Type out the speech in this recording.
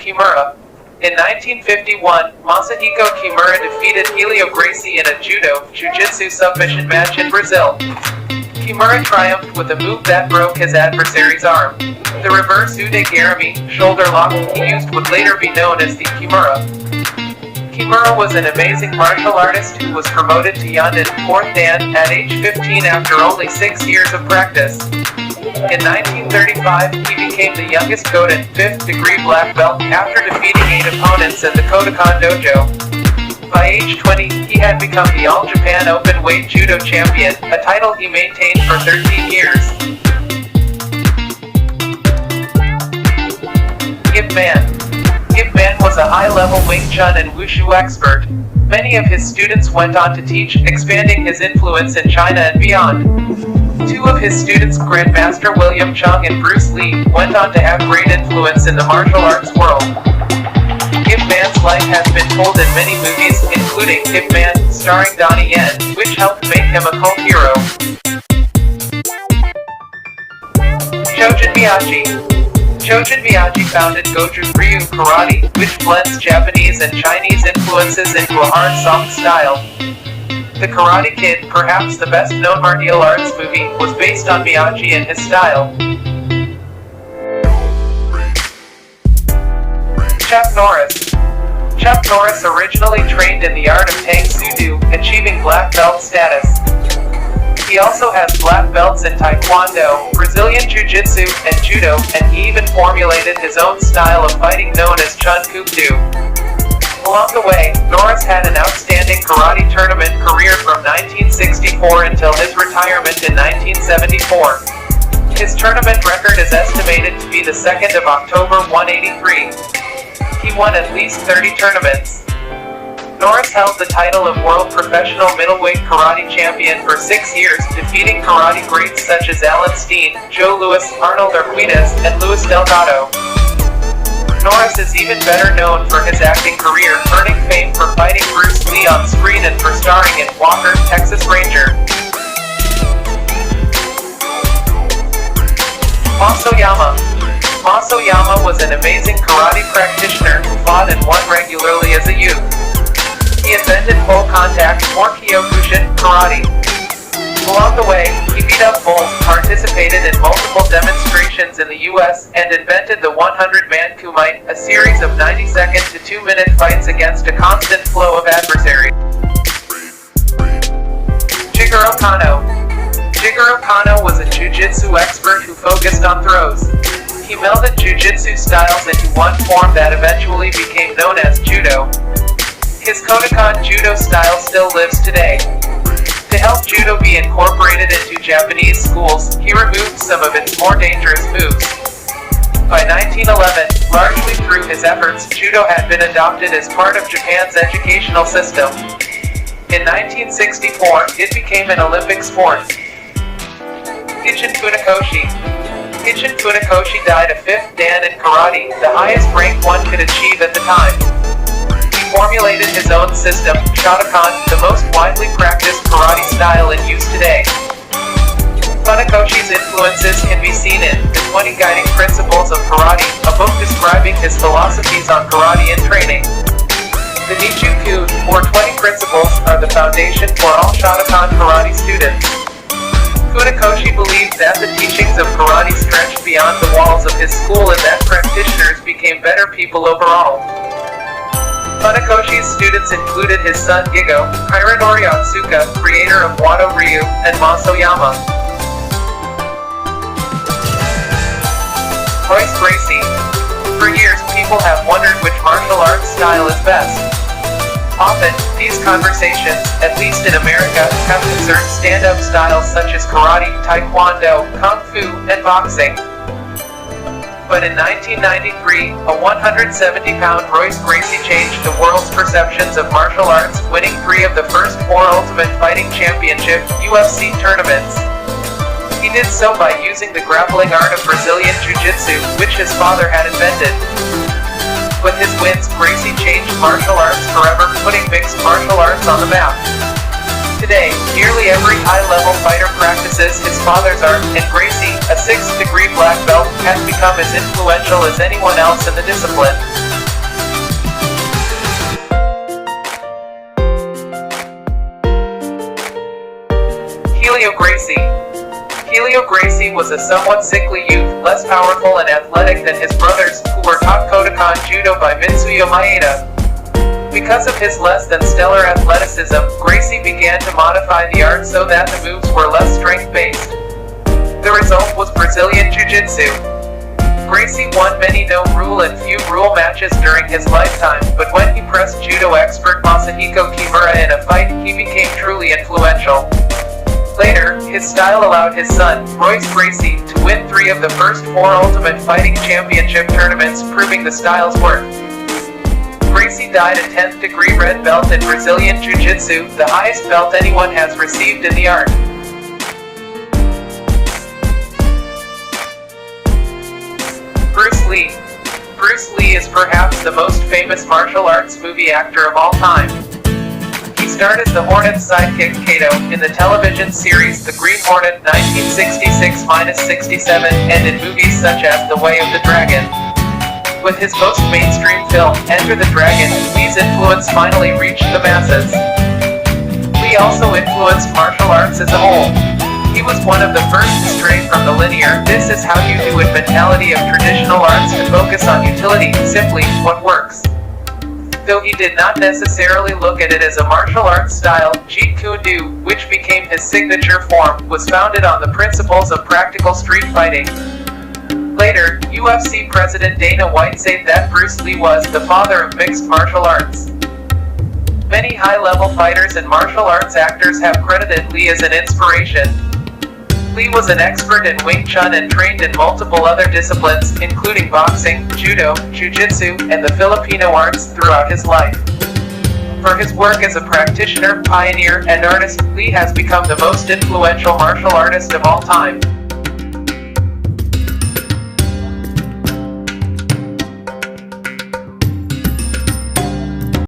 Kimura. In 1951, MasahikoKimura defeated HelioGracie in a judo, jiu-jitsu submission match in Brazil. Kimura triumphed with a move that broke his adversary's arm. The reverse udegarami, shoulder lock, he used would later be known as the Kimura. Kimura was an amazing martial artist who was promoted to Yanden, 4th Dan, at age 15 after only 6 years of practice. In 1935, he became the youngest Goden, 5th degree black belt, after defeating 8 opponents in the Kodokan dojo. By age 20, he had become the All Japan Open Weight Judo Champion, a title he maintained for 13 years. YipMan. YipMan was a high-level Wing Chun and Wushu expert. Many of his students went on to teach, expanding his influence in China and beyond. 2 of his students, Grandmaster William Chung and Bruce Lee, went on to have great influence in the martial arts world. YipMan's life has been told in many movies, including YipMan, starring Donnie Yen, which helped make him a cult hero. ChojunMiyagi. ChojunMiyagi founded Goju-Ryu Karate, which blends Japanese and Chinese influences into a hard, soft style. The Karate Kid, perhaps the best-known martial arts movie, was based on Miyagi and his style. ChuckNorris. Chuck Norris originally trained in the art of Tang Soo Do, achieving black belt status. He also has black belts in Taekwondo, Brazilian Jiu-Jitsu, and Judo, and he even formulated his own style of fighting known as Chun Kuk Do. Along the way, Norris had an outstanding karate tournament career from 1964 until his retirement in 1974. His tournament record is estimated to be the 2nd of October 183. He won at least 30 tournaments. Norris held the title of World Professional Middleweight Karate Champion for 6 years, defeating karate greats such as Alan Steen, Joe Louis, Arnold Arquides, and Luis Delgado. Norris is even better known for his acting career, earning fame for fighting Bruce Lee on screen and for starring in Walker, Texas Ranger. MasOyama. MasOyama was an amazing karate practitioner who fought and won regularly as a youth. He invented full contact, or Kyokushin, karate. Along the way, he beat up bulls, participated in multiple demonstrations in the US, and invented the 100-man kumite, a series of 90-second to 2-minute fights against a constant flow of adversaries. JigoroKano. JigoroKano was a jiu-jitsu expert who focused on throws. He melded jiu-jitsu styles into one form that eventually became known as judo. His Kodokan judo style still lives today. To help judo be incorporated into Japanese schools, he removed some of its more dangerous moves. By 1911, largely through his efforts, judo had been adopted as part of Japan's educational system. In 1964, it became an Olympic sport. GichinFunakoshi. GichinFunakoshi died a 5th Dan in karate, the highest rank one could achieve at the time. He formulated his own system, Shotokan, the most widely practiced karate style in use today. Funakoshi's influences can be seen in The 20 Guiding Principles of Karate, a book describing his philosophies on karate and training. The Nichiku, or 20 Principles, are the foundation for all Shotokan karate students. Funakoshi believed that the teachings of karate stretched beyond the walls of his school and that practitioners became better people overall. Funakoshi's students included his son Gigo, Hironori Otsuka, creator of Wado Ryu, and MasOyama. RoyceGracie. For years, people have wondered which martial arts style is best. Often, these conversations, at least in America, have concerned stand-up styles such as karate, taekwondo, kung fu, and boxing. But in 1993, a 170-pound RoyceGracie changed the world's perceptions of martial arts, winning 3 of the first 4 Ultimate Fighting Championship (UFC) tournaments. He did so by using the grappling art of Brazilian Jiu-Jitsu, which his father had invented. With his wins, Gracie changed martial arts forever, putting mixed martial arts on the map. Today, nearly every high-level fighter practices his father's art, and Gracie, a 6th degree black belt, has become as influential as anyone else in the discipline. was a somewhat sickly youth, less powerful and athletic than his brothers, who were taught Kodokan Judo by Mitsuyo Maeda. Because of his less than stellar athleticism, Gracie began to modify the art so that the moves were less strength-based. The result was Brazilian Jiu-Jitsu. Gracie won many no-rule and few-rule matches during his lifetime, but when he pressed judo expert MasahikoKimura in a fight, he became truly influential. Later, his style allowed his son, RoyceGracie, to win 3 of the first 4 Ultimate Fighting Championship tournaments, proving the style's worth. Gracie died a 10th degree red belt in Brazilian Jiu-Jitsu, the highest belt anyone has received in the art. Bruce Lee. Bruce Lee is perhaps the most famous martial arts movie actor of all time. He starred as the Hornet's sidekick Kato in the television series The Green Hornet 1966-67 and in movies such as The Way of the Dragon. With his most mainstream film, Enter the Dragon, Lee's influence finally reached the masses. Lee also influenced martial arts as a whole. He was one of the first to stray from the linear, this is how you do it mentality of traditional arts to focus on utility, simply, what works. Though he did not necessarily look at it as a martial arts style, Jeet Kune Do, which became his signature form, was founded on the principles of practical street fighting. Later, UFC President Dana White said that Bruce Lee was the father of mixed martial arts. Many high-level fighters and martial arts actors have credited Lee as an inspiration. Lee was an expert in Wing Chun and trained in multiple other disciplines, including boxing, judo, jiu-jitsu, and the Filipino arts throughout his life. For his work as a practitioner, pioneer, and artist, Lee has become the most influential martial artist of all time.